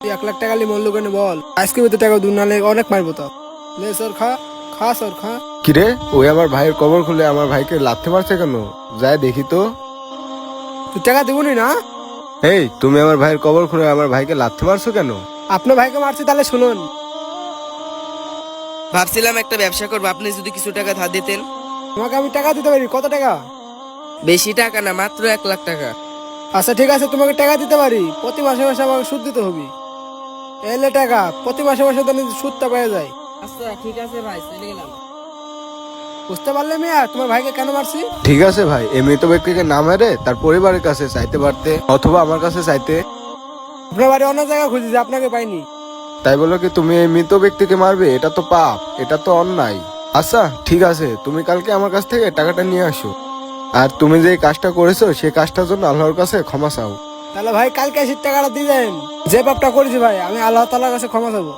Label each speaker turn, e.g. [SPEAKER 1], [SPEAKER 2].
[SPEAKER 1] তুই 1 লাখ টাকা লি মূল্য কেন বল, আজকে তো টাকা দু নালে অনেক মারবো তো। লে সর খা, খা সর খা।
[SPEAKER 2] কিরে, ওই আমার ভাইয়ের কবর খুলে আমার ভাইকে লাথি মারছে কেন? যায় দেখি তো।
[SPEAKER 1] তুই টাকা দিবনি না?
[SPEAKER 2] এই, তুমি আমার ভাইয়ের কবর খুলে আমার ভাইকে লাথি মারছো কেন?
[SPEAKER 1] আপনার ভাইকে মারছি, তাহলে শুনুন।
[SPEAKER 3] ভাবছিলাম একটা ব্যবসা করবো, আপনি যদি কিছু টাকা ধার দিতেন।
[SPEAKER 1] তোমাকে আমি টাকা দিতে পারি। কত টাকা?
[SPEAKER 3] বেশি টাকা না, মাত্র 1 লাখ টাকা।
[SPEAKER 1] আচ্ছা ঠিক আছে, তোমাকে টাকা দিতে পারি। প্রতি মাসে মাসে আমাকে সুদ দিতে হবে। এলে টাকা প্রতি মাসে মাসে তাহলে সুদটা পেয়ে যায়।
[SPEAKER 3] আচ্ছা ঠিক আছে ভাই, চলে গেলাম।
[SPEAKER 1] বুঝতে পারলে মিয়া তোমার ভাইকে কেন মারছি?
[SPEAKER 2] ঠিক আছে ভাই, এই মৃত ব্যক্তিকে না মেরে তার পরিবারের কাছে চাইতে পারতে, অথবা আমার কাছে চাইতে।
[SPEAKER 1] আপনার বাড়ি অন্য জায়গায় খুঁজেছি, আপনাকে পাইনি।
[SPEAKER 2] তাই বলো কি তুমি এই মৃত ব্যক্তিকে মারবে? এটা তো পাপ, এটা তো অন্যায়। আচ্ছা ঠিক আছে, তুমি কালকে আমার কাছ থেকে টাকাটা নিয়ে আসো। আর তুমি যে কাজটা করেছো সেই কাজটার জন্য আল্লাহর কাছে ক্ষমা চাও।
[SPEAKER 1] তাহলে ভাই কালকে এসে টাকাটা দিয়ে দেন। যে পাপটা করেছি ভাই, আমি আল্লাহ তাআলার কাছে ক্ষমা চাবো।